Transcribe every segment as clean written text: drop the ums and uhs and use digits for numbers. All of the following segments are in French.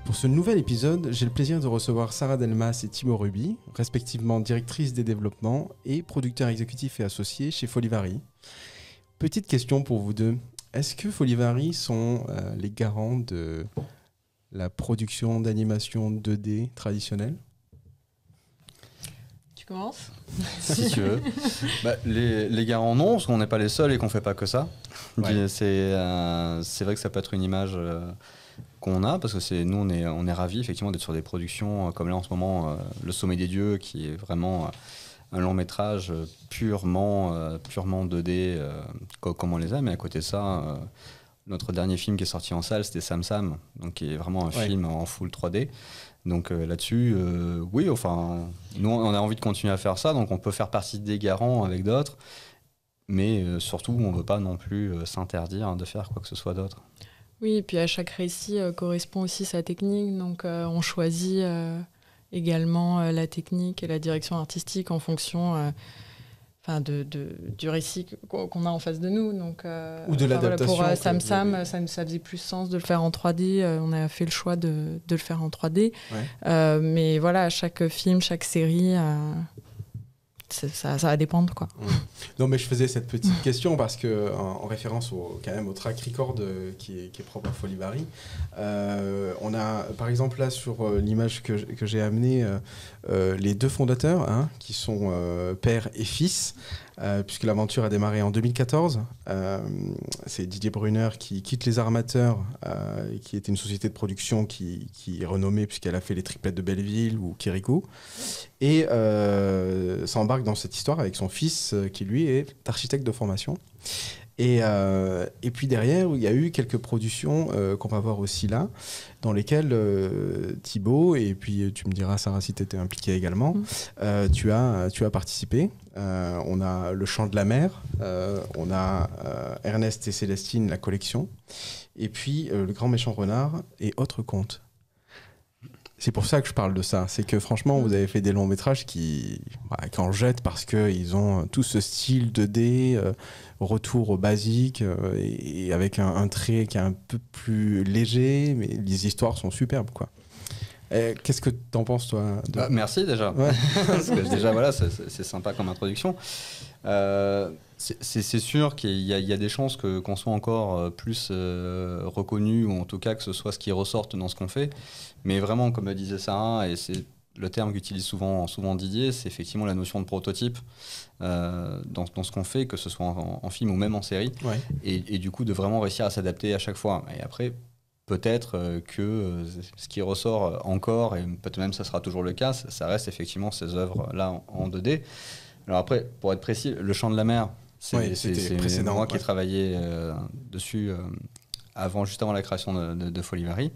Pour ce nouvel épisode, j'ai le plaisir de recevoir Sarah Delmas et Thibaut Ruby, respectivement directrice des développements et producteurs exécutifs et associés chez Folivari. Petite question pour vous deux. Est-ce que Folivari sont les garants de la production d'animation 2D traditionnelle ? Tu commences ? Si tu veux. Les garants non, parce qu'on n'est pas les seuls et qu'on ne fait pas que ça. Ouais. C'est vrai que ça peut être une image qu'on a, parce que nous on est ravis effectivement d'être sur des productions comme là en ce moment, Le Sommet des Dieux, qui est vraiment un long métrage purement 2D comme on les aime. Et à côté de ça, notre dernier film qui est sorti en salle, c'était Sam Sam, donc qui est vraiment un film en full 3D. Donc là-dessus, oui, enfin, nous on a envie de continuer à faire ça, donc on peut faire partie des garants avec d'autres, mais surtout on ne veut pas non plus s'interdire de faire quoi que ce soit d'autre. Oui, et puis à chaque récit correspond aussi sa technique, donc on choisit également la technique et la direction artistique en fonction du récit qu'on a en face de nous. Donc, ou de l'adaptation. Pour Sam Sam, ça faisait plus sens de le faire en 3D. On a fait le choix de le faire en 3D. Ouais. Mais voilà, chaque film, chaque série, ça va dépendre, quoi. Non, mais je faisais cette petite question parce que, en référence quand même au track record qui est propre à Folivari, on a, par exemple, là, sur l'image que j'ai amenée, les deux fondateurs, qui sont père et fils, puisque l'aventure a démarré en 2014. C'est Didier Brunner qui quitte les Armateurs, qui était une société de production qui est renommée puisqu'elle a fait les triplettes de Belleville ou Kirikou, et s'embarque dans cette histoire avec son fils qui lui est architecte de formation. Et puis derrière, il y a eu quelques productions qu'on va voir aussi là, dans lesquelles Thibaut, et puis tu me diras Sarah si tu étais impliquée également, tu as participé. On a Le Chant de la Mer, on a Ernest et Célestine, la collection, et puis Le Grand Méchant Renard et Autres Contes. C'est pour ça que je parle de ça. C'est que franchement, vous avez fait des longs métrages qui en jettent parce qu'ils ont tout ce style 2D, retour au basique, et avec un trait qui est un peu plus léger, mais les histoires sont superbes, quoi. Qu'est-ce que t'en penses, toi Merci déjà. Ouais. Parce que déjà, voilà, c'est sympa comme introduction. C'est sûr qu'il y a des chances qu'on soit encore plus reconnu, ou en tout cas que ce soit ce qui ressorte dans ce qu'on fait. Mais vraiment, comme le disait Sarah, et c'est le terme qu'utilise souvent Didier, c'est effectivement la notion de prototype dans ce qu'on fait, que ce soit en film ou même en série. Ouais. Et du coup, de vraiment réussir à s'adapter à chaque fois. Et après, peut-être que ce qui ressort encore, et peut-être même ça sera toujours le cas, ça reste effectivement ces œuvres-là en 2D. Alors après, pour être précis, Le Chant de la Mer, c'est moi qui ai travaillé dessus juste avant la création de Folivari.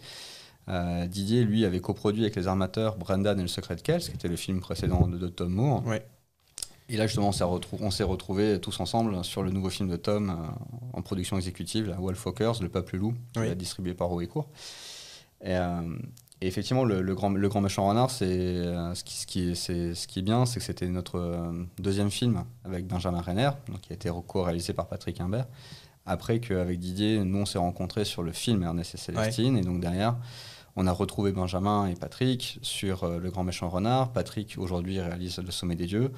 Didier, lui, avait coproduit avec les Armateurs Brendan et Le Secret de Kells, qui était le film précédent de Tom Moore. Ouais. Et là, justement, on s'est retrouvés tous ensemble sur le nouveau film de Tom en production exécutive, la Wolfwalkers, Le Peuple Loup, distribué par Roécourt. Et effectivement, le grand méchant renard, ce qui est bien, c'est que c'était notre deuxième film avec Benjamin Renner, donc qui a été co-réalisé par Patrick Imbert. Après qu'avec Didier, nous on s'est rencontrés sur le film Ernest et Célestine, et donc derrière, on a retrouvé Benjamin et Patrick sur Le Grand Méchant Renard. Patrick aujourd'hui réalise Le Sommet des Dieux.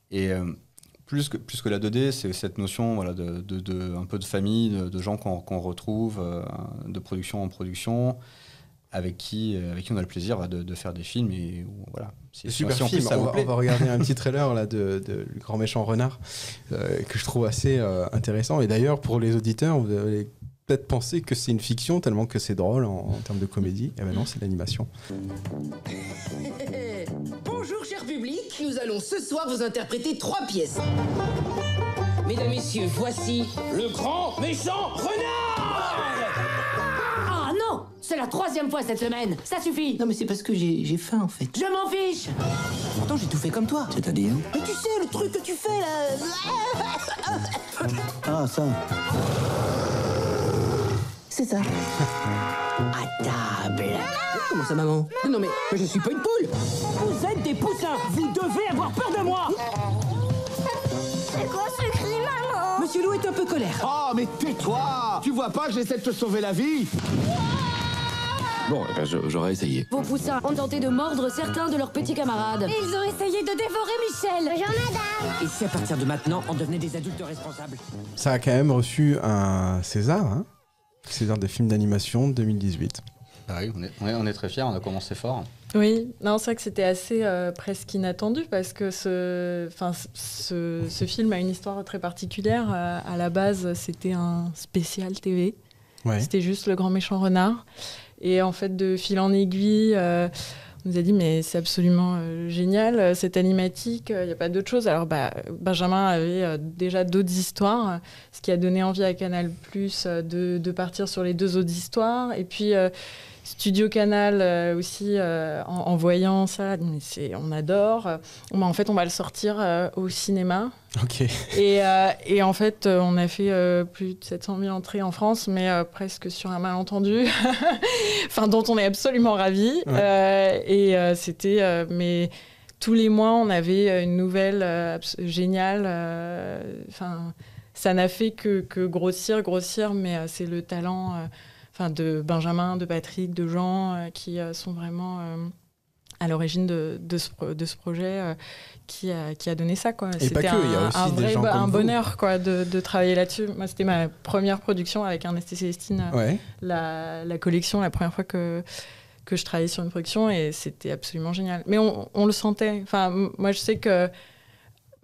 Et plus que la 2D, c'est cette notion, voilà, de un peu de famille, de gens qu'on retrouve de production en production, avec qui on a le plaisir de faire des films. Et voilà. C'est super film. On va regarder un petit trailer là, de Le Grand Méchant Renard que je trouve assez intéressant. Et d'ailleurs, pour les auditeurs, vous allez peut-être penser que c'est une fiction tellement que c'est drôle en termes de comédie. Et ben non, c'est de l'animation. Bonjour cher public, nous allons ce soir vous interpréter 3 pièces. Mesdames, messieurs, voici Le Grand Méchant Renard. Ah non, c'est la 3e fois cette semaine, ça suffit. Non mais c'est parce que j'ai faim en fait. Je m'en fiche. Pourtant j'ai tout fait comme toi. C'est-à-dire ? Mais tu sais, le truc que tu fais là. Ah ça. C'est ça. À table. Comment ça, maman ? Non mais je suis pas une poule. Vous êtes des poussins, vous devez avoir peur de moi. C'est quoi ce cri, maman ? Monsieur Loup est un peu colère. Oh, mais tais-toi! Tu vois pas que j'essaie de te sauver la vie? Bon, eh ben, j'aurais essayé. Vos poussins ont tenté de mordre certains de leurs petits camarades. Ils ont essayé de dévorer Michel. Bonjour madame. Et si à partir de maintenant, on devenait des adultes responsables? Ça a quand même reçu un César, hein, César des films d'animation 2018. Ah oui, on est très fiers, on a commencé fort. Oui, non, c'est vrai que c'était assez presque inattendu parce que ce film a une histoire très particulière. À la base, c'était un spécial TV. Ouais. C'était juste Le Grand Méchant Renard. Et en fait, de fil en aiguille, on nous a dit mais c'est absolument génial, cette animatique, il n'y a pas d'autre chose. Alors Benjamin avait déjà d'autres histoires, ce qui a donné envie à Canal+ de partir sur les 2 autres histoires. Et puis Studio Canal aussi, en voyant ça, on adore. En fait, on va le sortir au cinéma. Ok. Et en fait, on a fait plus de 700 000 entrées en France, mais presque sur un malentendu, enfin, dont on est absolument ravis. Ouais. C'était... mais tous les mois, on avait une nouvelle géniale. Enfin, ça n'a fait que grossir, mais c'est le talent... de Benjamin, de Patrick, de Jean, qui sont vraiment à l'origine de ce projet qui a donné ça, quoi. Et c'était pas que, il y a aussi des gens comme un vous. bonheur, quoi, de travailler là-dessus. Moi, c'était ma première production avec Ernest et Célestine, Ouais. la collection, la première fois que je travaillais sur une production, et c'était absolument génial. Mais on le sentait. Enfin, moi, je sais que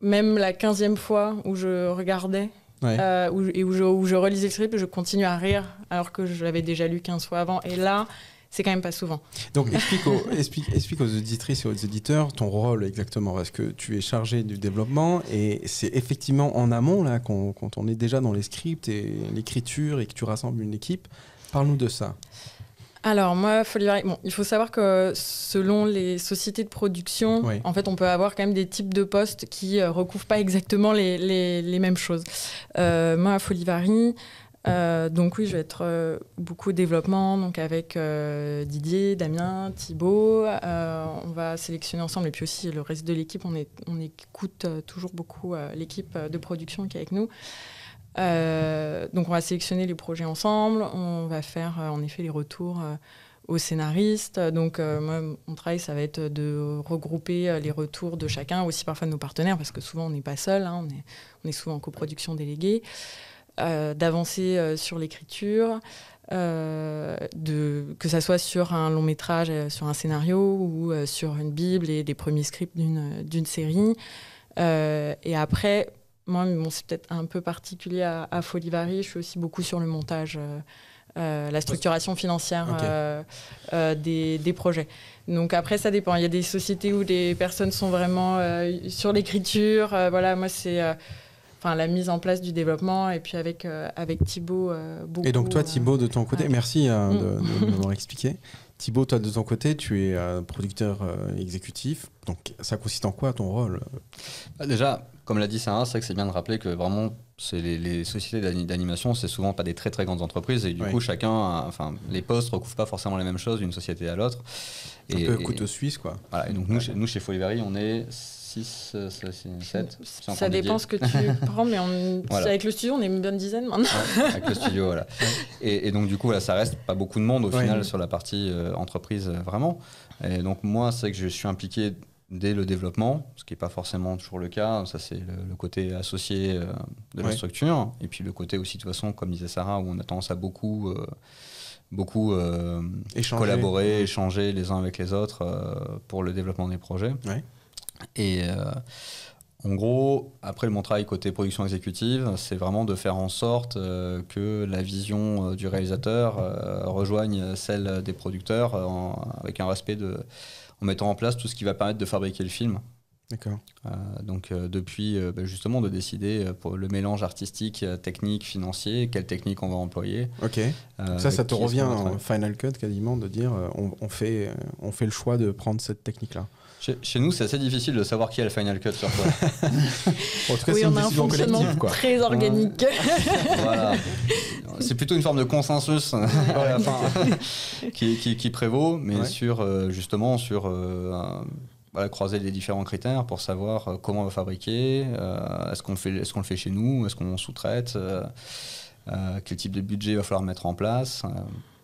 même la 15e fois où je regardais, Ouais. où je relisais le script, je continuais à rire alors que je l'avais déjà lu 15 fois avant. Et là, c'est quand même pas souvent. Donc explique aux auditrices et aux auditeurs ton rôle exactement, parce que tu es chargé du développement et c'est effectivement en amont, là, quand on est déjà dans les scripts et l'écriture et que tu rassembles une équipe. Parle-nous de ça. Alors moi, Folivari, il faut savoir que selon les sociétés de production, Oui. en fait, on peut avoir quand même des types de postes qui recouvrent pas exactement les mêmes choses. Moi, à Folivari, donc oui, je vais être beaucoup développement, donc avec Didier, Damien, Thibaut. On va sélectionner ensemble, et puis aussi le reste de l'équipe. On écoute toujours beaucoup l'équipe de production qui est avec nous. Donc on va sélectionner les projets ensemble, on va faire en effet les retours aux scénaristes. Donc moi, mon travail, ça va être de regrouper les retours de chacun, aussi parfois de nos partenaires, parce que souvent on n'est pas seul, hein, on est souvent en coproduction déléguée, d'avancer sur l'écriture, que ça soit sur un long métrage, sur un scénario, ou sur une bible et des premiers scripts d'une série. Et après... Moi, c'est peut-être un peu particulier à Folivari. Je suis aussi beaucoup sur le montage, la structuration financière des projets. Donc après, ça dépend. Il y a des sociétés où les personnes sont vraiment sur l'écriture. Voilà, moi, c'est la mise en place du développement. Et puis avec Thibaut, beaucoup... Et donc toi, Thibaut, de ton côté, merci de m'avoir expliqué. Thibaut, toi, de ton côté, tu es producteur exécutif. Donc ça consiste en quoi ton rôle ? Déjà, comme l'a dit Sarah, c'est vrai que c'est bien de rappeler que vraiment, c'est les sociétés d'animation, c'est souvent pas des très très grandes entreprises, et du coup, les postes recouvrent pas forcément les mêmes choses d'une société à l'autre. Un peu couteau suisse, quoi. Voilà, et donc nous, chez Folivari, on est 6, 7. Ça dépend ce que tu prends, mais voilà. Avec le studio, on est une bonne dizaine maintenant. Ouais, avec le studio, voilà. Et donc du coup, là, ça reste pas beaucoup de monde au final sur la partie entreprise, vraiment. Et donc moi, c'est vrai que je suis impliqué dès le développement, ce qui n'est pas forcément toujours le cas. Ça, c'est le côté associé de la structure. Et puis le côté aussi, de toute façon, comme disait Sarah, où on a tendance à beaucoup collaborer, échanger les uns avec les autres pour le développement des projets. Ouais. Et en gros, après mon travail côté production exécutive, c'est vraiment de faire en sorte que la vision du réalisateur rejoigne celle des producteurs avec un respect en mettant en place tout ce qui va permettre de fabriquer le film. D'accord. Donc depuis justement de décider pour le mélange artistique, technique, financier, quelle technique on va employer. Ok. Ça te revient en Final Cut quasiment de dire on fait le choix de prendre cette technique-là. Chez nous, c'est assez difficile de savoir qui a le Final Cut sur quoi. En tout cas, c'est une décision collective, quoi. Très organique. Voilà. C'est plutôt une forme de consensus qui prévaut, mais justement sur croiser les différents critères pour savoir comment on va fabriquer, est-ce qu'on le fait chez nous, est-ce qu'on sous-traite, quel type de budget il va falloir mettre en place.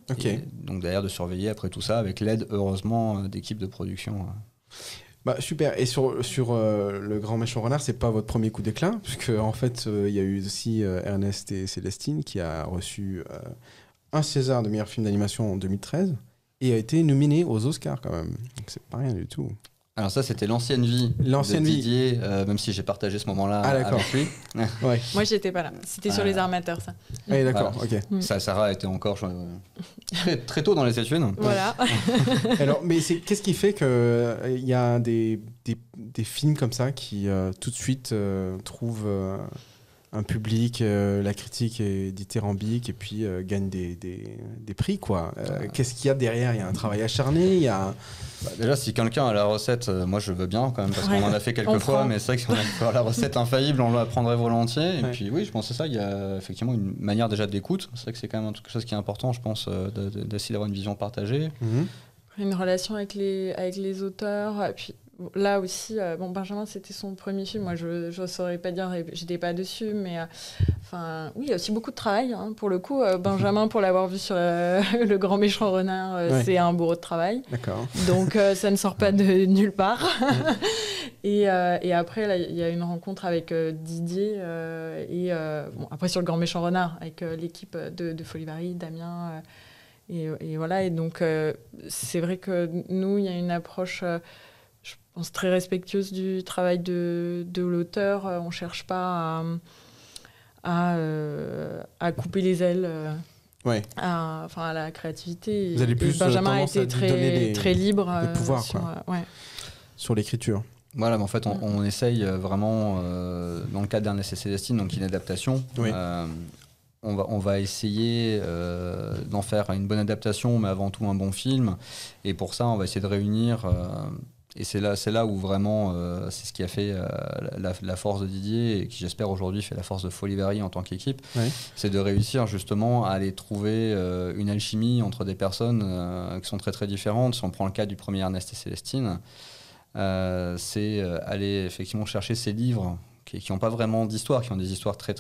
Ok. Et donc derrière de surveiller après tout ça avec l'aide, heureusement, d'équipes de production. Bah, super. Et sur Le Grand Méchant Renard, c'est pas votre premier coup d'éclat, puisque en fait, il y a eu aussi Ernest et Célestine qui a reçu un César de meilleur film d'animation en 2013 et a été nominé aux Oscars quand même. Donc c'est pas rien du tout. Alors ça, c'était l'ancienne vie de Didier, même si j'ai partagé ce moment-là avec lui. Ouais. Moi, j'étais pas là. C'était sur les armateurs, ça. Ah, d'accord, ok. Ça, Sarah était encore très tôt dans les études. Voilà. Alors, mais qu'est-ce qui fait qu'il y a des films comme ça qui tout de suite trouvent un public, la critique est dithyrambique et puis gagne des prix, quoi. Qu'est-ce qu'il y a derrière? Il y a un travail acharné, il y a... Déjà, si quelqu'un a la recette, moi je veux bien quand même, parce qu'on en a fait quelques fois, mais c'est vrai que si on a la recette infaillible, on la prendrait volontiers. Et puis oui, je pense que c'est ça, il y a effectivement une manière déjà d'écoute. C'est vrai que c'est quand même quelque chose qui est important, je pense, d'essayer d'avoir une vision partagée. Une relation avec les auteurs. Et puis là aussi, Benjamin, c'était son premier film. Moi, je ne saurais pas dire, j'étais pas dessus, mais oui, il y a aussi beaucoup de travail. Hein, pour le coup, Benjamin, pour l'avoir vu sur Le Grand Méchant Renard, c'est un bourreau de travail. D'accord. Donc, ça ne sort pas de nulle part. Et après, là, il y a une rencontre avec Didier. Après, sur Le Grand Méchant Renard, avec l'équipe de Folibari, Damien. Et voilà. Et donc, c'est vrai que nous, il y a une approche... je pense très respectueuse du travail de l'auteur. On ne cherche pas à couper les ailes à la créativité. Vous allez plus Benjamin a été très libre pouvoir, sur l'écriture. Voilà, mais en fait, on essaye vraiment, dans le cadre d'Ernest et Célestine, donc une adaptation. Oui. On va essayer d'en faire une bonne adaptation, mais avant tout un bon film. Et pour ça, on va essayer de réunir... Et c'est là où vraiment, c'est ce qui a fait la force de Didier et qui, j'espère, aujourd'hui fait la force de Folibari en tant qu'équipe. Oui. C'est de réussir justement à aller trouver une alchimie entre des personnes qui sont très très différentes. Si on prend le cas du premier Ernest et Célestine, c'est aller effectivement chercher ces livres qui n'ont pas vraiment d'histoire, qui ont des histoires très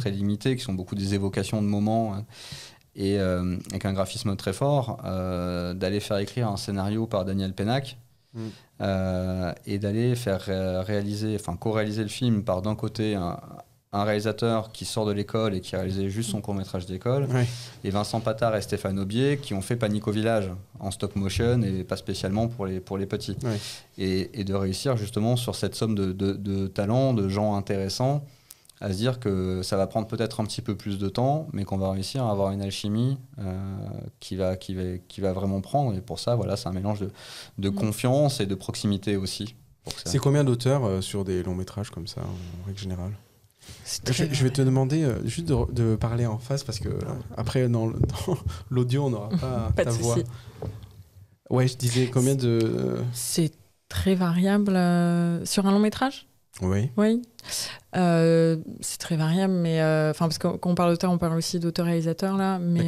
limitées, qui sont beaucoup des évocations de moments. Et avec un graphisme très fort, d'aller faire écrire un scénario par Daniel Pénac, et d'aller faire co-réaliser le film par d'un côté un réalisateur qui sort de l'école et qui a réalisé juste son court-métrage d'école, et Vincent Patard et Stéphane Aubier qui ont fait Panique au village en stop motion et pas spécialement pour les petits. Et de réussir justement sur cette somme de talents, de gens intéressants, à se dire que ça va prendre peut-être un petit peu plus de temps, mais qu'on va réussir à avoir une alchimie qui va vraiment prendre. Et pour ça, voilà, c'est un mélange de confiance et de proximité aussi. C'est combien d'auteurs sur des longs métrages comme ça, en règle générale? Je vais te demander juste de parler en face, parce que après, dans l'audio, on n'aura pas ta voix. Ouais, je disais combien de... C'est très variable. Sur un long métrage ? Oui. C'est très variable, mais parce que quand on parle d'auteur, on parle aussi d'auteur-réalisateur là, mais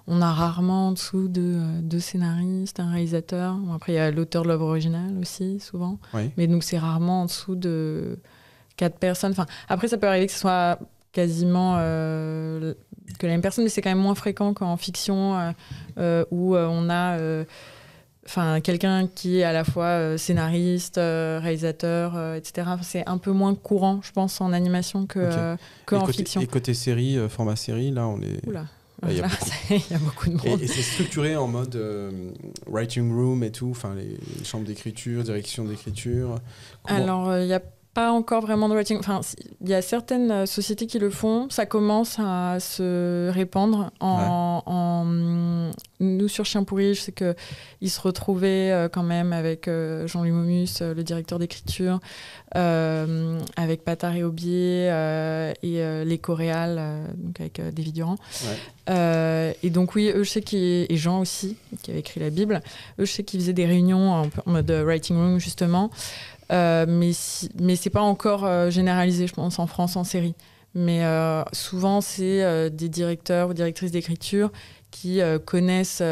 on a rarement en dessous de deux scénaristes, un réalisateur. Bon, après, il y a l'auteur de l'œuvre originale aussi, souvent, mais donc c'est rarement en dessous de 4 personnes. Enfin, après, ça peut arriver que ce soit quasiment que la même personne, mais c'est quand même moins fréquent qu'en fiction où on a... quelqu'un qui est à la fois scénariste, réalisateur, etc. C'est un peu moins courant, je pense, en animation qu'en fiction. Et côté série, format série, là, on est... Oula. Il y a beaucoup de monde. Et c'est structuré en mode writing room et tout, les chambres d'écriture, direction d'écriture. Alors, il y a pas encore vraiment de writing. Il y a certaines sociétés qui le font. Ça commence à se répandre. Nous, sur Chien Pourri, je sais qu'ils se retrouvaient quand même avec Jean-Louis Momus, le directeur d'écriture, avec Patard et Aubier et les Coréales, donc avec David Durand. Et donc, oui, eux, je sais et Jean aussi, qui avait écrit la Bible, eux, je sais qu'ils faisaient des réunions en mode writing room, justement. Mais c'est pas encore généralisé, je pense, en France en série. Mais souvent, c'est des directeurs ou directrices d'écriture qui connaissent,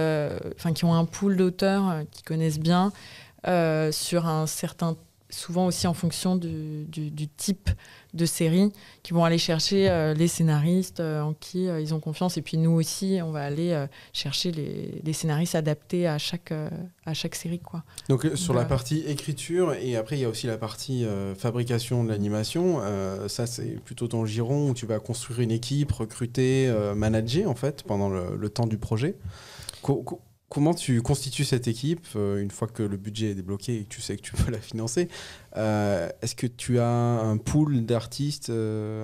qui ont un pool d'auteurs qui connaissent bien sur un certain souvent aussi en fonction du type de série, qui vont aller chercher les scénaristes en qui ils ont confiance. Et puis nous aussi, on va aller chercher les scénaristes adaptés à chaque série, quoi. Donc sur la partie écriture, et après il y a aussi la partie fabrication de l'animation, ça c'est plutôt ton giron où tu vas construire une équipe, recruter, manager en fait pendant le temps du projet. Comment tu constitues cette équipe une fois que le budget est débloqué et que tu sais que tu peux la financer? Est-ce que tu as un pool d'artistes,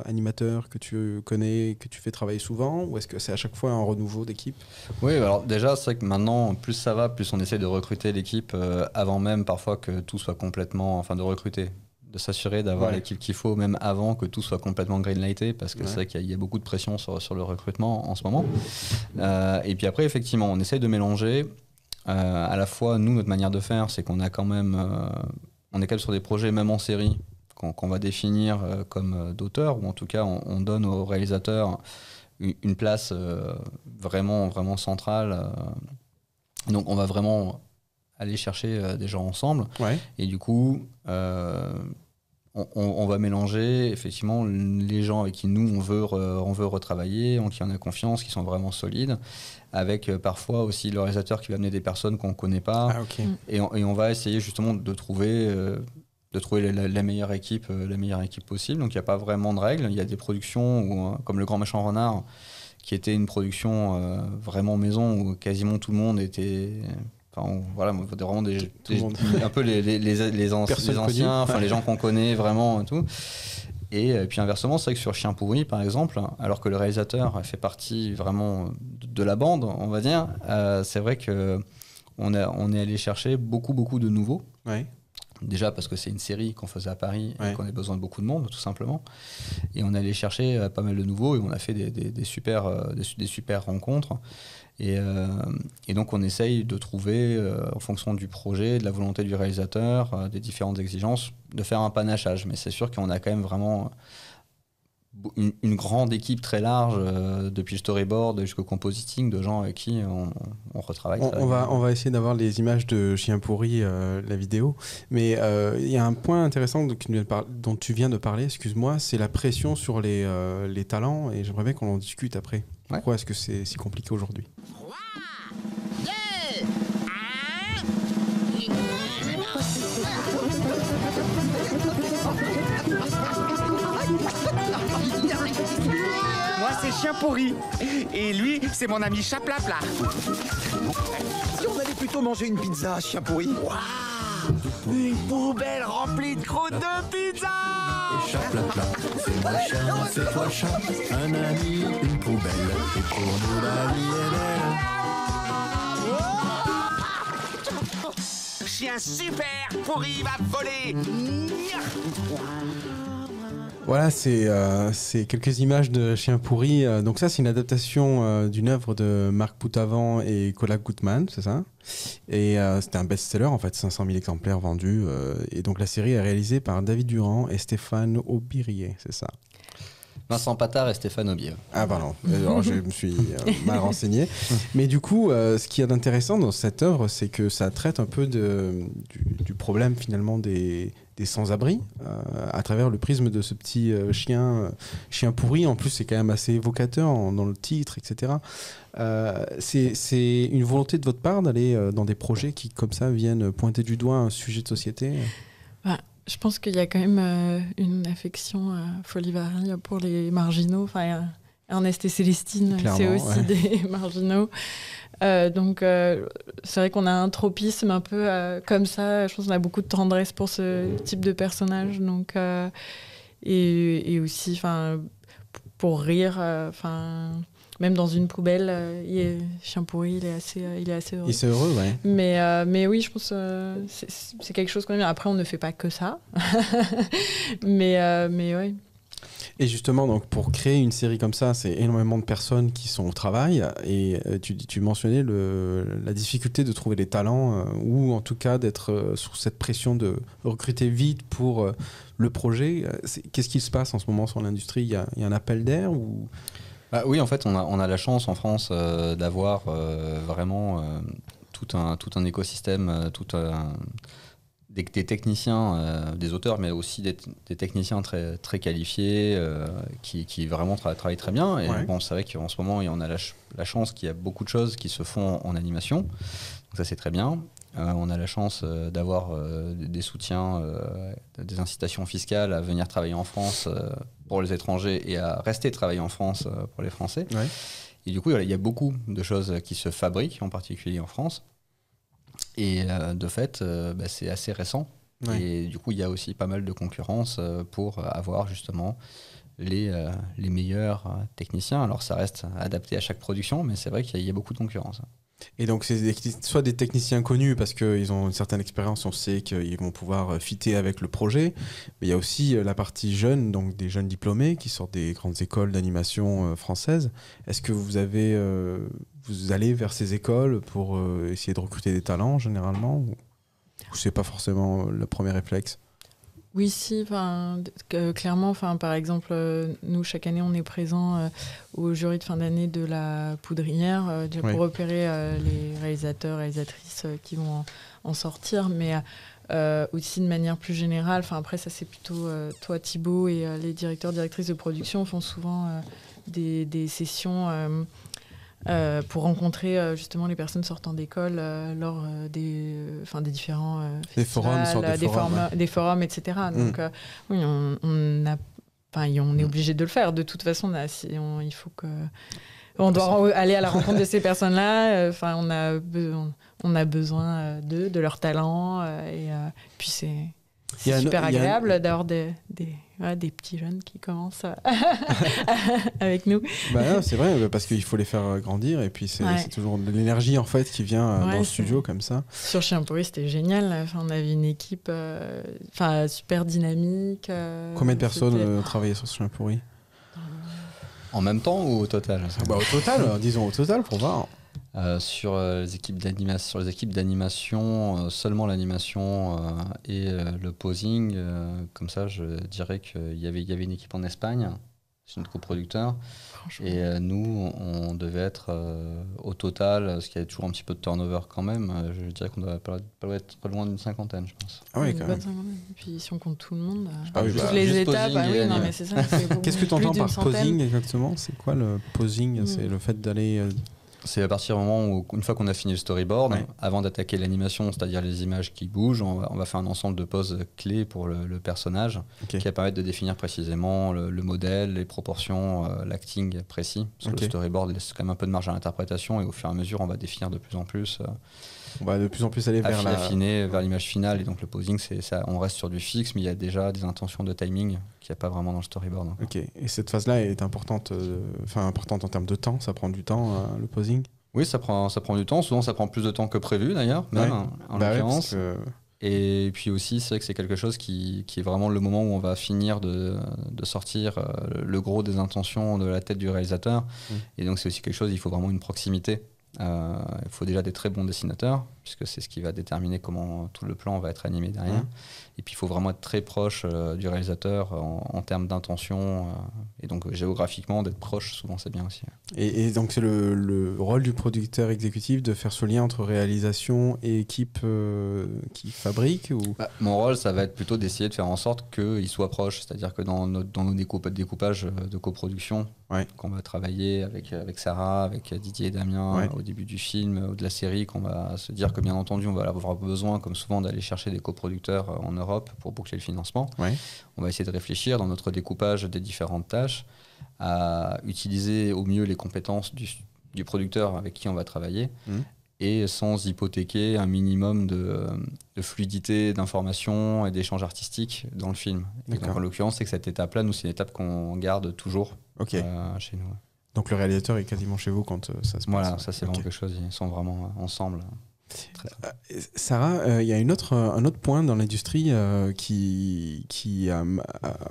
animateurs que tu connais, que tu fais travailler souvent, ou est-ce que c'est à chaque fois un renouveau d'équipe? Oui, alors déjà, c'est vrai que maintenant, plus ça va, plus on essaie de recruter l'équipe avant même parfois que tout soit complètement... Enfin, de recruter, de s'assurer d'avoir l'équipe qu'il faut, même avant que tout soit complètement greenlighté, parce que c'est vrai qu'il y a beaucoup de pression sur le recrutement en ce moment. Et puis après, effectivement, on essaie de mélanger. À la fois, nous, notre manière de faire, c'est qu'on a quand même... on est quand même sur des projets, même en série, qu'on va définir comme d'auteurs, ou en tout cas, on donne aux réalisateurs une place vraiment, vraiment centrale. Donc, on va vraiment aller chercher des gens ensemble. Et du coup... on va mélanger effectivement les gens avec qui nous on veut retravailler, en qui on a confiance, qui sont vraiment solides, avec parfois aussi le réalisateur qui va amener des personnes qu'on ne connaît pas. Et on va essayer justement de trouver la meilleure équipe possible. Donc il n'y a pas vraiment de règles. Il y a des productions où, comme Le Grand Méchant Renard, qui était une production vraiment maison où quasiment tout le monde était... Enfin, voilà, vraiment un peu les anciens, enfin les gens qu'on connaît vraiment et tout. Et puis inversement, c'est vrai que sur Chien Pourri, par exemple, alors que le réalisateur fait partie vraiment de la bande, on va dire, c'est vrai qu'on est allé chercher beaucoup de nouveaux. Déjà parce que c'est une série qu'on faisait à Paris et qu'on a besoin de beaucoup de monde, tout simplement. Et on est allé chercher pas mal de nouveaux et on a fait des super rencontres. Et donc on essaye de trouver, en fonction du projet, de la volonté du réalisateur, des différentes exigences, de faire un panachage. Mais c'est sûr qu'on a quand même vraiment une grande équipe très large, depuis le storyboard jusqu'au compositing, de gens avec qui on retravaille. On va essayer d'avoir les images de Chien Pourri, la vidéo. Mais il y a un point intéressant dont tu viens de parler, excuse-moi, c'est la pression sur les talents, et j'aimerais bien qu'on en discute après. Pourquoi est-ce que c'est si compliqué aujourd'hui? Moi, c'est Chien Pourri. Et lui, c'est mon ami Chaplapla. Si on allait plutôt manger une pizza, Chien Pourri. Une poubelle remplie de croûtes de pizza. Et Chaplapla, c'est moi chien, c'est toi chat. Un ami, une poubelle. Et pour nous, la vie est belle. Chien super, Pourri va voler. Voilà, c'est quelques images de Chien Pourri. Donc ça, c'est une adaptation d'une œuvre de Marc Poutavant et Kola Gutmann, c'est ça? Et c'était un best-seller, en fait, 500 000 exemplaires vendus. Et donc la série est réalisée par David Durand et Stéphane Aubirier, c'est ça? Vincent Patard et Stéphane Aubier. Ah pardon, alors je me suis mal renseigné. Mais du coup, ce qu'il y a d'intéressant dans cette œuvre, c'est que ça traite un peu du problème finalement des sans-abri à travers le prisme de ce petit chien pourri. En plus, c'est quand même assez évocateur dans le titre, etc. C'est une volonté de votre part d'aller dans des projets qui, comme ça, viennent pointer du doigt un sujet de société? Je pense qu'il y a quand même une affection Folivary pour les marginaux. Enfin, Ernest et Célestine, c'est aussi des marginaux. Donc, c'est vrai qu'on a un tropisme un peu comme ça. Je pense qu'on a beaucoup de tendresse pour ce type de personnage. Donc, et aussi, pour rire, même dans une poubelle, Chien Pourri, il est assez heureux. Il est heureux, ouais. Mais oui, je pense que c'est quelque chose qu'on aime bien. Après, on ne fait pas que ça. mais ouais. Et justement, donc, pour créer une série comme ça, c'est énormément de personnes qui sont au travail. Et tu mentionnais la difficulté de trouver des talents, ou en tout cas d'être sous cette pression de recruter vite pour le projet. Qu'est-ce qui se passe en ce moment sur l'industrie? Il y a un appel d'air ou... Oui, en fait, on a la chance en France d'avoir vraiment tout un écosystème, des techniciens, des auteurs, mais aussi des techniciens très, très qualifiés qui vraiment travaillent très bien. Et bon, c'est vrai qu'en ce moment, on a la chance qu'il y a beaucoup de choses qui se font en animation. Donc ça, c'est très bien. On a la chance d'avoir des soutiens, des incitations fiscales à venir travailler en France pour les étrangers et à rester travailler en France pour les Français. Ouais. Et du coup, il y a beaucoup de choses qui se fabriquent, en particulier en France. Et de fait, c'est assez récent. Ouais. Et du coup, il y a aussi pas mal de concurrence pour avoir justement les meilleurs techniciens. Alors, ça reste adapté à chaque production, mais c'est vrai qu'il y a beaucoup de concurrence. Et donc, c'est soit des techniciens connus parce qu'ils ont une certaine expérience, on sait qu'ils vont pouvoir fitter avec le projet, mais il y a aussi la partie jeune, donc des jeunes diplômés qui sortent des grandes écoles d'animation françaises. Est-ce que vous allez vers ces écoles pour essayer de recruter des talents généralement, ou c'est pas forcément le premier réflexe? Oui, si, clairement, par exemple, nous, chaque année, on est présent au jury de fin d'année de la Poudrière pour repérer les réalisateurs, réalisatrices qui vont en sortir, mais aussi de manière plus générale. Après, ça, c'est plutôt toi, Thibaut, et les directeurs, directrices de production font souvent des sessions pour rencontrer justement les personnes sortant d'école lors des différents festivals, des forums, etc. Donc oui, on est obligé de le faire. De toute façon, il faut que on doit aller à la rencontre de ces personnes-là. On a besoin de leur talent et puis c'est super agréable d'avoir des petits jeunes qui commencent avec nous. Non, c'est vrai, parce qu'il faut les faire grandir et puis c'est toujours de l'énergie en fait qui vient dans le studio comme ça. Sur Chien Pourri, c'était génial. On avait une équipe super dynamique. Combien de personnes travaillaient sur Chien Pourri? En même temps ou au total? Au total, disons au total pour voir. Sur les équipes d'animation, seulement l'animation et le posing, comme ça je dirais qu'il y avait une équipe en Espagne, c'est notre coproducteur, et nous on devait être au total, parce qu'il y a toujours un petit peu de turnover quand même, je dirais qu'on doit être pas loin d'une 50aine, je pense. Ah oui, quand même. Et puis si on compte tout le monde, toutes les étapes, mais c'est ça. Qu'est-ce que tu entends par posing exactement? C'est quoi le posing? C'est le fait d'aller... C'est à partir du moment où, une fois qu'on a fini le storyboard, avant d'attaquer l'animation, c'est-à-dire les images qui bougent, on va faire un ensemble de poses clés pour le personnage qui va permettre de définir précisément le modèle, les proportions, l'acting précis. Parce que le storyboard laisse quand même un peu de marge à l'interprétation et au fur et à mesure, on va définir de plus en plus. On va de plus en plus aller vers affiner vers l'image finale, et donc le posing, c'est ça, on reste sur du fixe, mais il y a déjà des intentions de timing qu'il n'y a pas vraiment dans le storyboard. Ok, et cette phase-là est importante en termes de temps, ça prend du temps le posing? Oui, ça prend du temps, souvent ça prend plus de temps que prévu d'ailleurs, même en l'occurrence. Et puis aussi, c'est vrai que c'est quelque chose qui est vraiment le moment où on va finir de sortir le gros des intentions de la tête du réalisateur, et donc c'est aussi quelque chose, il faut vraiment une proximité. Il faut déjà des très bons dessinateurs, puisque c'est ce qui va déterminer comment tout le plan va être animé derrière. Et puis il faut vraiment être très proche du réalisateur en termes d'intention, et donc géographiquement d'être proche, souvent c'est bien aussi. Et donc c'est le rôle du producteur exécutif de faire ce lien entre réalisation et équipe qui fabrique ou... Mon rôle, ça va être plutôt d'essayer de faire en sorte qu'il soit proche, c'est-à-dire que dans nos découpages de coproduction, qu'on va travailler avec Sarah, avec Didier et Damien au début du film ou de la série, qu'on va se dire que bien entendu on va avoir besoin, comme souvent, d'aller chercher des coproducteurs en Europe pour boucler le financement. On va essayer de réfléchir dans notre découpage des différentes tâches à utiliser au mieux les compétences du producteur avec qui on va travailler, et sans hypothéquer un minimum de fluidité d'information et d'échanges artistiques dans le film. Et donc, en l'occurrence, c'est que cette étape-là, nous, c'est une étape qu'on garde toujours chez nous. Donc le réalisateur est quasiment chez vous quand ça se passe. Voilà, ça c'est vraiment quelque chose, ils sont vraiment ensemble. Sarah, il y a un autre point dans l'industrie qui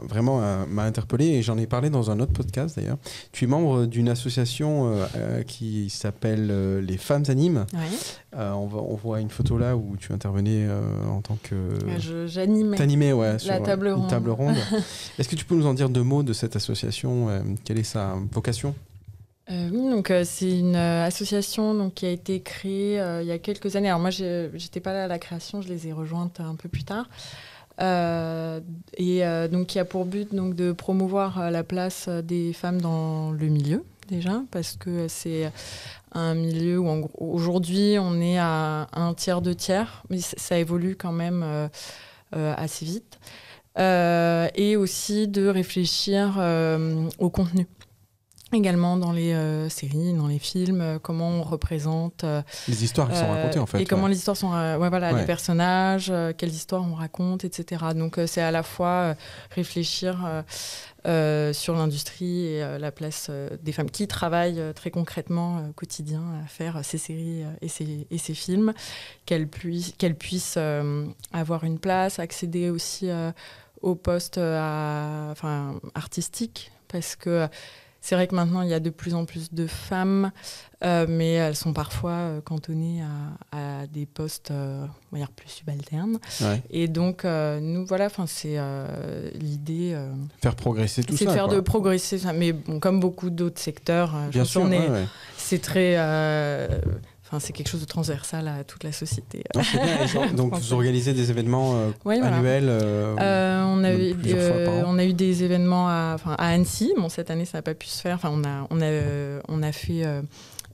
vraiment m'a interpellé, et j'en ai parlé dans un autre podcast d'ailleurs. Tu es membre d'une association qui s'appelle Les Femmes Animent. On voit une photo là où tu intervenais en tant que... J'animais. T'animais, sur la table ronde. Une table ronde. Est-ce que tu peux nous en dire 2 mots de cette association? Quelle est sa vocation? Oui, donc c'est une association donc, qui a été créée il y a quelques années. Alors moi, j'étais pas là à la création, je les ai rejointes un peu plus tard. Donc qui a pour but donc, de promouvoir la place des femmes dans le milieu, déjà, parce que c'est un milieu où aujourd'hui on est à 1/3, 2/3, mais ça évolue quand même assez vite. Et aussi de réfléchir au contenu. Également dans les séries, dans les films, comment on représente... les histoires qui sont racontées, en fait. Et comment les histoires sont... les personnages, quelles histoires on raconte, etc. Donc, c'est à la fois réfléchir sur l'industrie et la place des femmes qui travaillent très concrètement au quotidien à faire ces séries et ces films, qu'elles puissent avoir une place, accéder aussi aux postes artistiques, parce que... C'est vrai que maintenant, il y a de plus en plus de femmes, mais elles sont parfois cantonnées à des postes on va dire plus subalternes. Ouais. Et donc, nous, voilà, c'est l'idée... faire progresser tout ça. C'est faire de progresser ça. Mais bon, comme beaucoup d'autres secteurs, bien sûr, c'est très... c'est quelque chose de transversal à toute la société. Non, c'est bien. Donc, vous organisez des événements annuels on a eu des événements à Annecy. Bon, cette année, ça n'a pas pu se faire. On a fait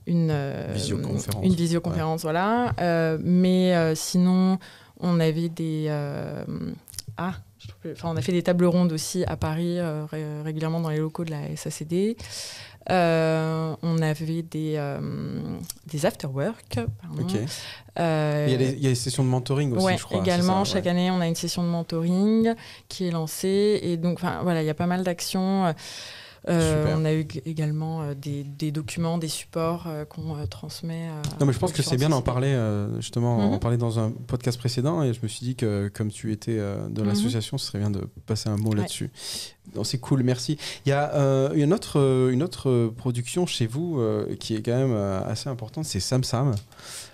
une visioconférence. Voilà. Mais sinon, on avait on a fait des tables rondes aussi à Paris, régulièrement dans les locaux de la SACD. On avait des after-work. Okay. Il y a des sessions de mentoring aussi, je crois. Également, chaque année, on a une session de mentoring qui est lancée. Et donc, il y a pas mal d'actions. On a eu également des documents, des supports qu'on transmet. Non, mais je pense que c'est bien d'en parler, justement, en parler dans un podcast précédent. Et je me suis dit que, comme tu étais de l'association, ce serait bien de passer un mot là-dessus. Non, c'est cool, merci. Il y a une autre production chez vous qui est quand même assez importante, c'est Sam Sam.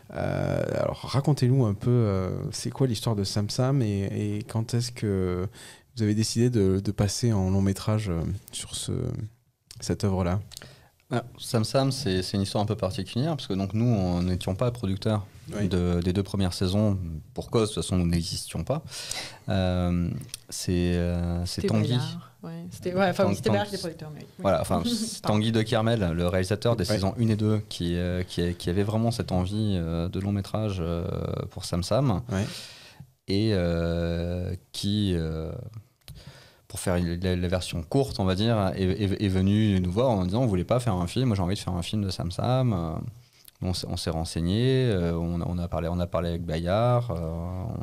Alors, racontez-nous un peu, c'est quoi l'histoire de Sam Sam et quand est-ce que vous avez décidé de passer en long métrage sur cette œuvre-là? Sam Sam, c'est une histoire un peu particulière, parce que donc, nous, on n'étions pas producteurs des 2 premières saisons, pour cause, de toute façon, nous n'existions pas. C'est Tanguy. C'était Bayard qui était producteur. Mais oui. Voilà, Tanguy de Kermel, le réalisateur des saisons 1 et 2, qui avait vraiment cette envie de long métrage pour Sam Sam. Ouais. Et qui... pour faire la version courte, on va dire, est venu nous voir en disant on voulait pas faire un film, moi j'ai envie de faire un film de Sam Sam. On s'est renseigné, on a parlé avec Bayard,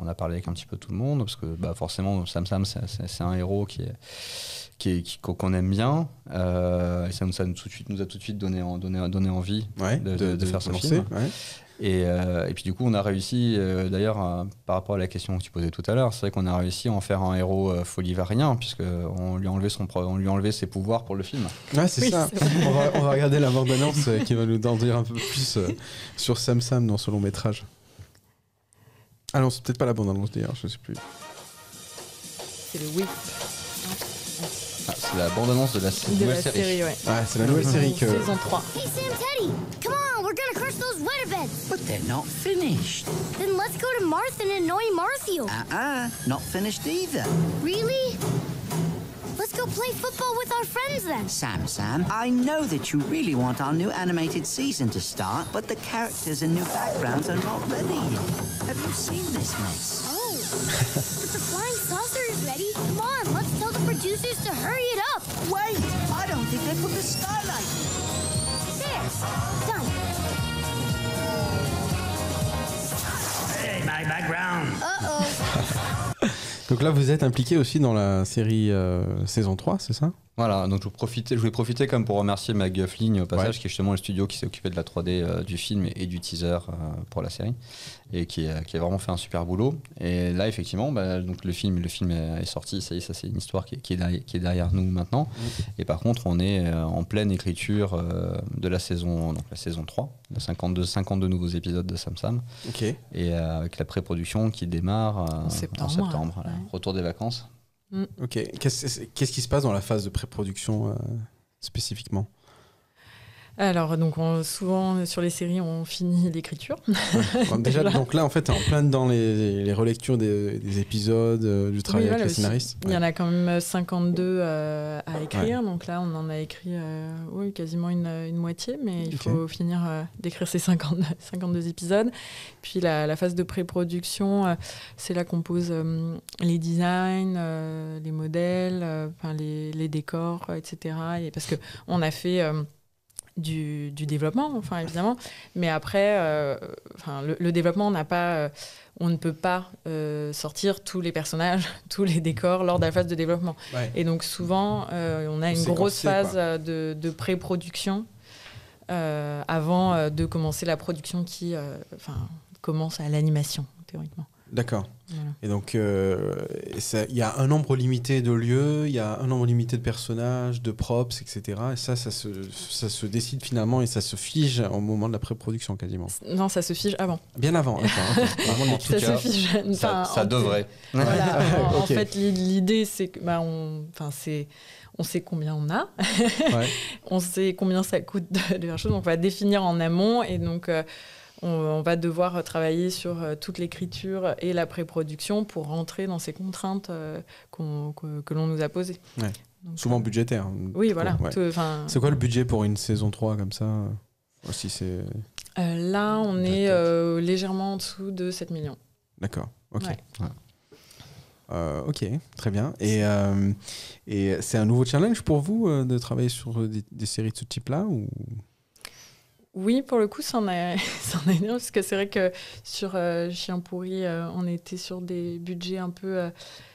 on a parlé avec un petit peu tout le monde, parce que forcément Sam Sam c'est un héros qu'on aime bien, et ça nous a tout de suite donné envie de faire ce film. Ouais. Et puis du coup on a réussi, d'ailleurs par rapport à la question que tu posais tout à l'heure, c'est vrai qu'on a réussi à en faire un héros folivarien, puisqu'on lui a enlevé ses pouvoirs pour le film. Ouais, c'est ça. On va regarder la bande-annonce qui va nous en dire un peu plus sur Sam Sam dans ce long métrage. Ah non, c'est peut-être pas la bande-annonce d'ailleurs, je sais plus. C'est le Whip. C'est la bande-annonce de la nouvelle série. C'est la nouvelle série que... Saison 3. Hey Sam Teddy, come on, we're gonna crush those weatherbeds. But they're not finished. Then let's go to Martha and annoy Marcio. Not finished either. Really? Let's go play football with our friends then. Sam, I know that you really want our new animated season to start, but the characters and new backgrounds are not ready yet. Have you seen this mess? Oh, but the flying saucer is ready. Come on, let's tell the producers to hurry it up. Wait, I don't think they put the skylight. There, done. Hey, my background. Uh-oh. Donc là, vous êtes impliqué aussi dans la série saison 3, c'est ça? Voilà, donc je voulais profiter comme pour remercier McGuffling au passage, qui est justement le studio qui s'est occupé de la 3D du film et du teaser pour la série, et qui a vraiment fait un super boulot. Et là, effectivement, donc le film est sorti, ça y est, ça c'est une histoire qui est derrière nous maintenant. Et par contre, on est en pleine écriture de la saison 3, de 52 nouveaux épisodes de Sam Sam. Okay. Et avec la pré-production qui démarre en septembre. Voilà. Retour des vacances. Ok. Qu'est-ce qui se passe dans la phase de pré-production spécifiquement? Alors, donc, souvent, sur les séries, on finit l'écriture. Ouais. Déjà, Voilà. donc là, en fait, t'es en plein dans les relectures des épisodes, du travail Oui, avec voilà, les scénaristes. Il y en a quand même 52 à écrire, Ouais. donc là on en a écrit oui, quasiment une moitié, mais il Ok. faut finir d'écrire ces 52 épisodes. Puis la phase de pré-production, c'est là qu'on pose les designs, les modèles, les décors, etc. Et parce qu'on a fait du développement, enfin évidemment, mais après, le développement, on ne peut pas sortir tous les personnages, tous les décors lors de la phase de développement. Ouais. Et donc souvent, on a une Séquencé, grosse phase quoi. de pré-production avant de commencer la production qui commence à l'animation, théoriquement. D'accord. Voilà. Et donc, il y a un nombre limité de lieux, il y a un nombre limité de personnages, de props, etc. Et ça se décide finalement et ça se fige au moment de la pré-production quasiment. Non, ça se fige avant. Bien avant, d'accord. Ok. Vraiment dans En tout tout Ça cas, se fige. ça devrait. Voilà. En Ok. fait, l'idée, c'est que on sait combien on a, Ouais. on sait combien ça coûte de faire chose, donc on va définir en amont et donc on va devoir travailler sur toute l'écriture et la pré-production pour rentrer dans ces contraintes que l'on nous a posées. Ouais. Donc, Souvent budgétaire. oui, du voilà. coup, ouais. C'est quoi le budget pour une saison 3 comme ça aussi, c'est... Là, on est Peut-être. légèrement en dessous de 7 millions. D'accord, ok. Ouais. Ok, très bien. Et c'est un nouveau challenge pour vous de travailler sur des séries de ce type-là ou... Oui, pour le coup, c'en est une, parce que c'est vrai que sur Chien pourri, on était sur des budgets un peu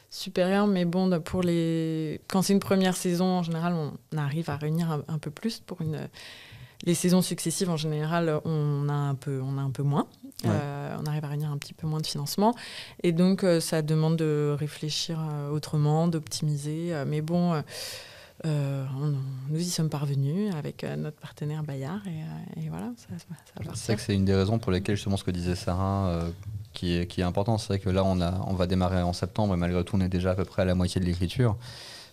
supérieurs, mais bon, quand c'est une première saison, en général, on arrive à réunir un peu plus. Pour les saisons successives, en général, on a un peu moins. Ouais. On arrive à réunir un petit peu moins de financement. Et donc, ça demande de réfléchir autrement, d'optimiser. Mais bon... nous y sommes parvenus avec notre partenaire Bayard et voilà, ça va C'est partir. vrai que c'est une des raisons pour lesquelles justement ce que disait Sarah qui est important. C'est vrai que là on va démarrer en septembre et malgré tout on est déjà à peu près à la moitié de l'écriture.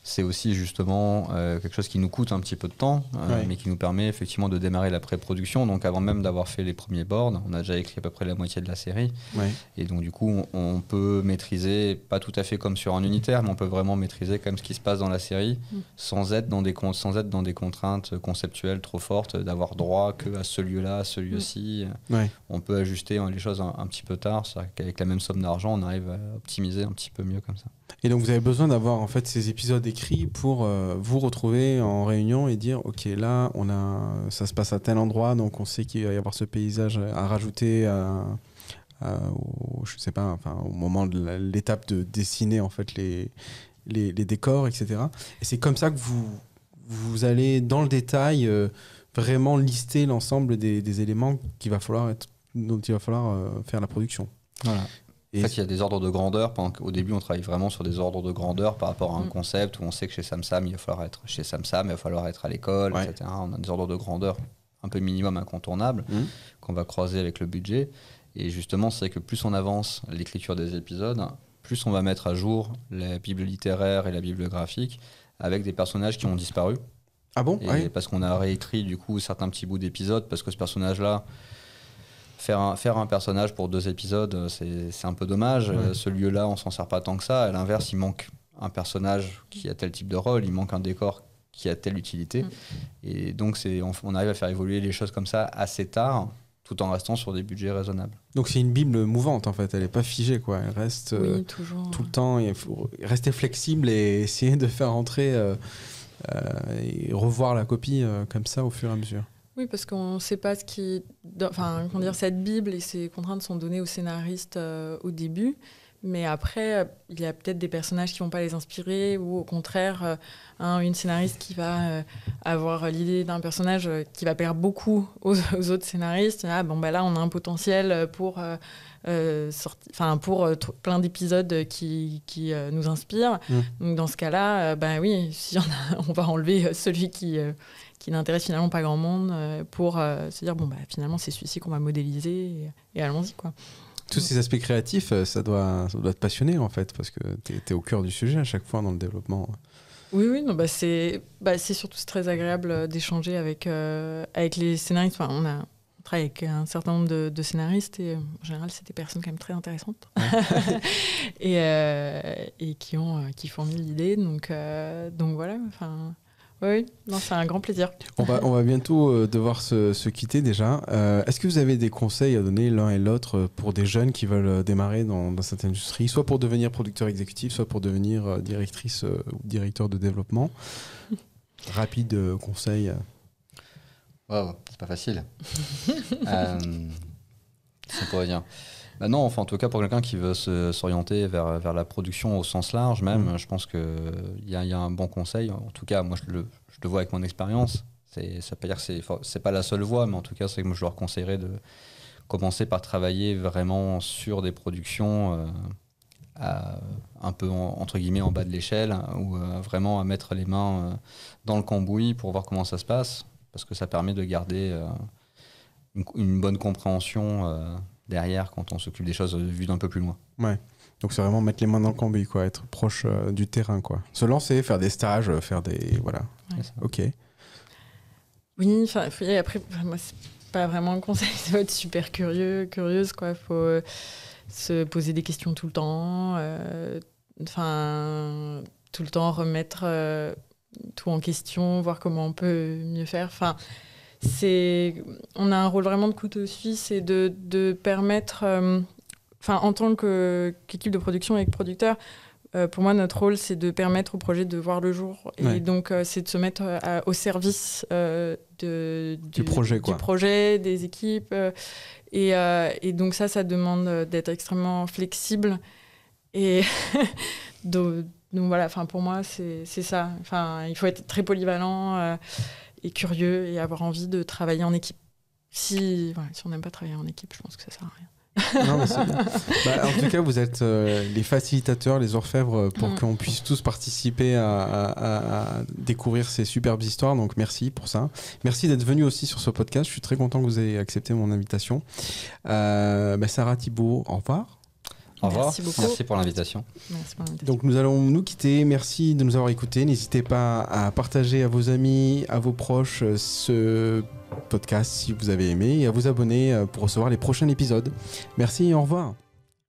C'est aussi justement quelque chose qui nous coûte un petit peu de temps, Ouais. mais qui nous permet effectivement de démarrer la pré-production. Donc avant même d'avoir fait les premiers boards, on a déjà écrit à peu près la moitié de la série. Ouais. Et donc du coup, on peut maîtriser, pas tout à fait comme sur un unitaire, mais on peut vraiment maîtriser quand même ce qui se passe dans la série, sans être dans des contraintes conceptuelles trop fortes, d'avoir droit qu'à ce lieu-là, à ce lieu-ci. Ouais. On peut ajuster les choses un petit peu tard. C'est-à-dire qu'avec la même somme d'argent, on arrive à optimiser un petit peu mieux comme ça. Et donc vous avez besoin d'avoir en fait ces épisodes écrits pour vous retrouver en réunion et dire ok là ça se passe à tel endroit donc on sait qu'il va y avoir ce paysage à rajouter au moment de l'étape de dessiner en fait les décors, etc. Et c'est comme ça que vous allez dans le détail vraiment lister l'ensemble des éléments dont il va falloir faire la production. Voilà. Et En fait, il y a des ordres de grandeur. Au début, on travaille vraiment sur des ordres de grandeur par rapport à un concept où on sait que chez Samsam, il va falloir être chez Samsam, il va falloir être à l'école, Ouais. etc. On a des ordres de grandeur un peu minimum incontournables qu'on va croiser avec le budget. Et justement, c'est que plus on avance l'écriture des épisodes, plus on va mettre à jour la bible littéraire et la bible graphique avec des personnages qui ont disparu. Ah bon? Et Ouais. parce qu'on a réécrit du coup certains petits bouts d'épisodes, parce que ce personnage-là, faire un personnage pour 2 épisodes, c'est un peu dommage. Ouais. Ce lieu-là, on s'en sert pas tant que ça. À l'inverse, il manque un personnage qui a tel type de rôle, il manque un décor qui a telle utilité. Et donc, on arrive à faire évoluer les choses comme ça assez tard, tout en restant sur des budgets raisonnables. Donc c'est une bible mouvante en fait, elle n'est pas figée quoi, elle reste Oui, toujours. tout le temps, il faut rester flexible et essayer de faire entrer et revoir la copie comme ça au fur et à mesure. Oui, parce qu'on ne sait pas ce qui... Enfin, comment dire, cette Bible et ces contraintes sont données aux scénaristes au début, mais après, il y a peut-être des personnages qui ne vont pas les inspirer, ou au contraire, une scénariste qui va avoir l'idée d'un personnage qui va plaire beaucoup aux autres scénaristes. Ah, bon, bah là, on a un potentiel pour... plein d'épisodes qui nous inspirent. Donc dans ce cas-là, oui, si on va enlever celui qui n'intéresse finalement pas grand monde pour se dire finalement c'est celui-ci qu'on va modéliser et allons-y quoi. Tous ces aspects créatifs, ça doit te passionner en fait, parce que t'es au cœur du sujet à chaque fois dans le développement. Oui, non, c'est surtout très agréable d'échanger avec les scénaristes. Enfin, on travaille avec un certain nombre de scénaristes et en général, c'est des personnes quand même très intéressantes et qui formulent l'idée. Donc voilà. Enfin, oui, non, c'est un grand plaisir. On va bientôt devoir se quitter déjà. Est-ce que vous avez des conseils à donner l'un et l'autre pour des jeunes qui veulent démarrer dans cette industrie, soit pour devenir producteur exécutif, soit pour devenir directrice ou directeur de développement? Rapide conseil. Wow, c'est pas facile. Ça pourrait dire. Bah non, enfin, en tout cas, pour quelqu'un qui veut s'orienter vers la production au sens large, même, je pense qu'il y a un bon conseil. En tout cas, moi, je le vois avec mon expérience. Ça ne veut pas dire que c'est pas la seule voie, mais en tout cas, c'est que moi, je leur conseillerais de commencer par travailler vraiment sur des productions un peu, entre guillemets, en bas de l'échelle, ou vraiment à mettre les mains dans le cambouis pour voir comment ça se passe, parce que ça permet de garder une bonne compréhension derrière quand on s'occupe des choses vues d'un peu plus loin. Ouais. Donc c'est vraiment mettre les mains dans le cambouis, quoi, être proche du terrain, quoi. Se lancer, faire des stages, faire des... Voilà. Ouais. Ok. Oui, après, moi, c'est pas vraiment un conseil, il faut être super curieuse, quoi. Il faut se poser des questions tout le temps, tout le temps remettre tout en question, voir comment on peut mieux faire. On a un rôle vraiment de couteau suisse et de permettre, en tant qu'équipe de production et que producteur, pour moi, notre rôle, c'est de permettre au projet de voir le jour. Et donc, c'est de se mettre au service du projet, des équipes. Et donc, ça demande d'être extrêmement flexible. Et donc voilà, pour moi, c'est ça. Il faut être très polyvalent et curieux et avoir envie de travailler en équipe. Si on n'aime pas travailler en équipe, je pense que ça sert à rien. Non, c'est bien. En tout cas, vous êtes les facilitateurs, les orfèvres pour qu'on puisse tous participer à découvrir ces superbes histoires. Donc, merci pour ça. Merci d'être venu aussi sur ce podcast. Je suis très content que vous ayez accepté mon invitation. Sarah, Thibaut, au revoir. Au revoir. Merci beaucoup. Merci pour l'invitation. Donc nous allons nous quitter. Merci de nous avoir écoutés. N'hésitez pas à partager à vos amis, à vos proches ce podcast si vous avez aimé et à vous abonner pour recevoir les prochains épisodes. Merci et au revoir.